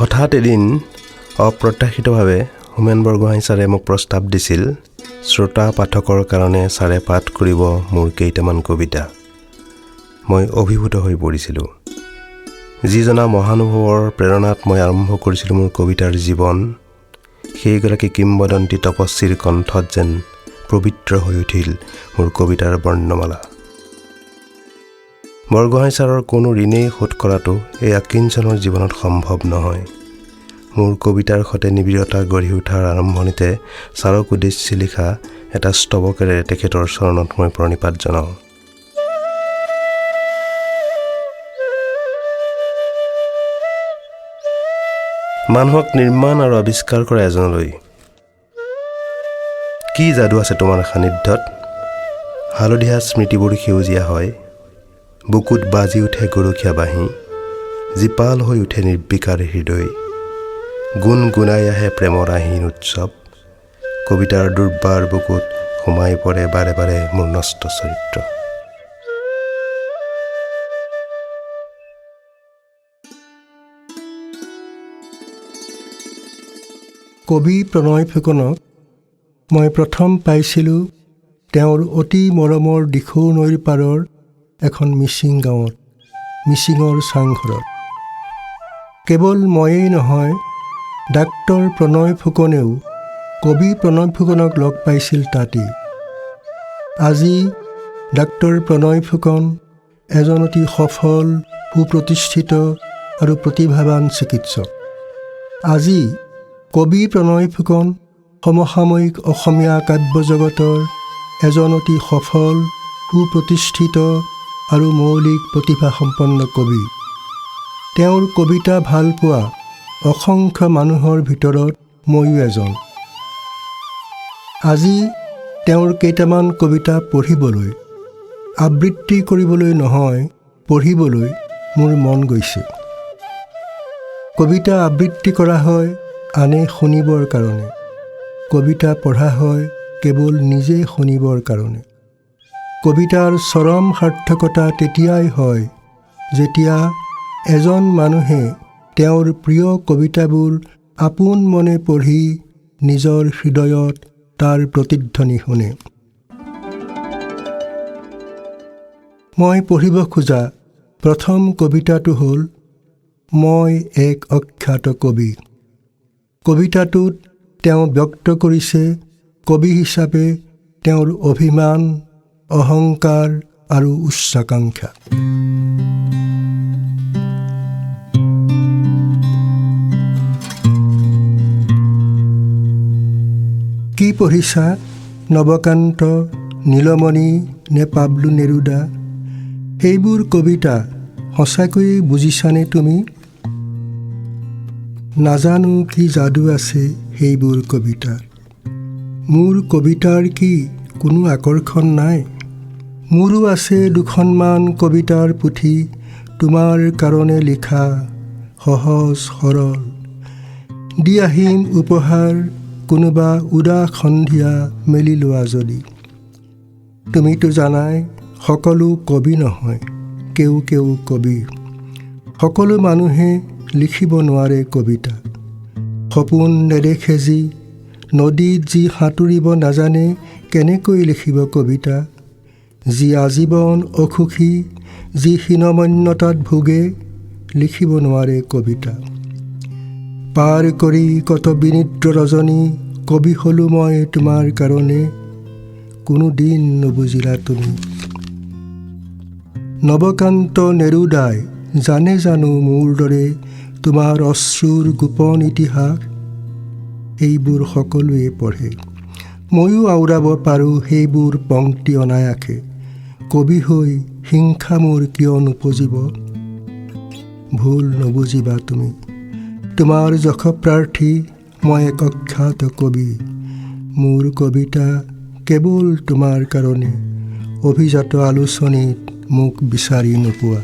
হঠাৎ এদিন অপ্ৰত্যাশিতভাৱে হোমেন বৰগোহাঁই ছাৰে মোক প্ৰস্তাৱ দিছিল শ্ৰোতা পাঠকৰ কাৰণে ছাৰে পাঠ কৰিব মোৰ কেইটামান কবিতা। মই অভিভূত হৈ পৰিছিলোঁ। যিজনা মহানুভৱৰ প্ৰেৰণাত মই আৰম্ভ কৰিছিলোঁ মোৰ কবিতাৰ জীৱন, সেইগৰাকী কিম্বদন্তী তপস্বীৰ কণ্ঠত যেন পবিত্ৰ হৈ উঠিল মোৰ কবিতাৰ বৰ্ণমালা। বৰগোহাঁই ছাৰৰ কোনো ঋণেই শোধ কৰাটো এই আকিঞ্চনৰ জীৱনত সম্ভৱ নহয়। মোৰ কবিতাৰ সৈতে নিবিড়তা গঢ়ি উঠাৰ আৰম্ভণিতে ছাৰক উদ্দেশ্যি লিখা এটা স্তৱকেৰে তেখেতৰ চৰণত মই প্ৰণিপাত জনাওঁ। মানুহক নিৰ্মাণ আৰু আৱিষ্কাৰ কৰা এজনলৈ। কি যাদু আছে তোমাৰ সান্নিধ্যত? হালধীয়া স্মৃতিবোৰ সেউজীয়া হয়, বুকুত বাজি উঠে গৰখীয়া বাঁহী, জীপাল হৈ উঠে নিৰ্বিকাৰ হৃদয়, গুণ গুণাই আহে প্ৰেমৰ আহিন উৎসৱ, কবিতাৰ দুৰ্বাৰ বুকুত সোমাই পৰে বাৰে বাৰে মোৰ নষ্ট চৰিত্ৰ। কবি প্ৰণয় ফুকনক মই প্ৰথম পাইছিলোঁ তেওঁৰ অতি মৰমৰ দিখৌ নৈৰ পাৰৰ এখন মিচিং গাঁৱত, মিচিঙৰ চাংঘৰত। কেৱল ময়েই নহয়, ডাক্তৰ প্ৰণয় ফুকনেও কবি প্ৰণয় ফুকনক লগ পাইছিল তাতেই। আজি ডাক্তৰ প্ৰণয় ফুকন এজন অতি সফল, সুপ্ৰতিষ্ঠিত আৰু প্ৰতিভাৱান চিকিৎসক। আজি কবি প্ৰণয় ফুকন সমসাময়িক অসমীয়া কাব্য জগতৰ এজন অতি সফল, সুপ্ৰতিষ্ঠিত আৰু মৌলিক প্ৰতিভাসম্পন্ন কবি। তেওঁৰ কবিতা ভাল পোৱা অসংখ্য মানুহৰ ভিতৰত ময়ো এজন। আজি তেওঁৰ কেইটামান কবিতা পঢ়িবলৈ, আবৃত্তি কৰিবলৈ নহয়, পঢ়িবলৈ মোৰ মন গৈছে। কবিতা আবৃত্তি কৰা হয় আনে শুনিবৰ কাৰণে, কবিতা পঢ়া হয় কেৱল নিজে শুনিবৰ কাৰণে। কবিতাৰ চৰম সাৰ্থকতা তেতিয়াই হয় যেতিয়া এজন মানুহে তেওঁৰ প্ৰিয় কবিতাবোৰ আপোন মনে পঢ়ি নিজৰ হৃদয়ত তাৰ প্ৰতিধ্বনি শুনে। মই পঢ়িব খোজা প্ৰথম কবিতাটো হ'ল মই এক অখ্যাত কবি। কবিতাটোত তেওঁ ব্যক্ত কৰিছে কবি হিচাপে তেওঁৰ অভিমান, অহংকাৰ আৰু উচ্চাকাংক্ষা। কি পঢ়িছা নৱকান্ত, নীলমণি নে পাবলো নেৰুদা? সেইবোৰ কবিতা সঁচাকৈয়ে বুজিছানে তুমি? নাজানো কি যাদু আছে সেইবোৰ কবিতাত। মোৰ কবিতাৰ কি কোনো আকৰ্ষণ নাই? মোৰো আছে দুখনমান কবিতাৰ পুথি তোমাৰ কাৰণে লিখা, সহজ সৰল। দি আহিম উপহাৰ কোনোবা উদাস সন্ধিয়া মেলি লোৱা যদি। তুমিতো জানাই সকলো কবি নহয়, কেউ কেউ কবি। সকলো মানুহে লিখিব নোৱাৰে কবিতা। সপোন নেদেখে যি, নদীত যি সাঁতুৰিব নাজানে কেনেকৈ লিখিব কবিতা? যি আজীৱন অসুখী, যি হীনমন্যতাত ভোগে, লিখিব নোৱাৰে কবিতা। পাৰ কৰি কত বিনিদ্ৰ ৰজনী, কবি হলো মই তোমাৰ কাৰণে, কোনো দিন নুবুজিলা তুমি। নৱকান্ত নেৰুদাই জানে জানো মোৰ দৰে তোমাৰ অশ্ৰুৰ গোপন ইতিহাস? সেইবোৰ সকলোৱে পঢ়ে, ময়ো আওৰাব পাৰোঁ সেইবোৰ পংক্তি অনায়াসে। কবি হৈ হিংসা মোৰ কিয় নুপুজিব? ভুল নুবুজিবা তুমি, তোমাৰ যশপ্ৰাৰ্থী মই এক অখ্যাত কবি। মোৰ কবিতা কেৱল তোমাৰ কাৰণে, অভিজাত আলোচনীত মোক বিচাৰি নোপোৱা।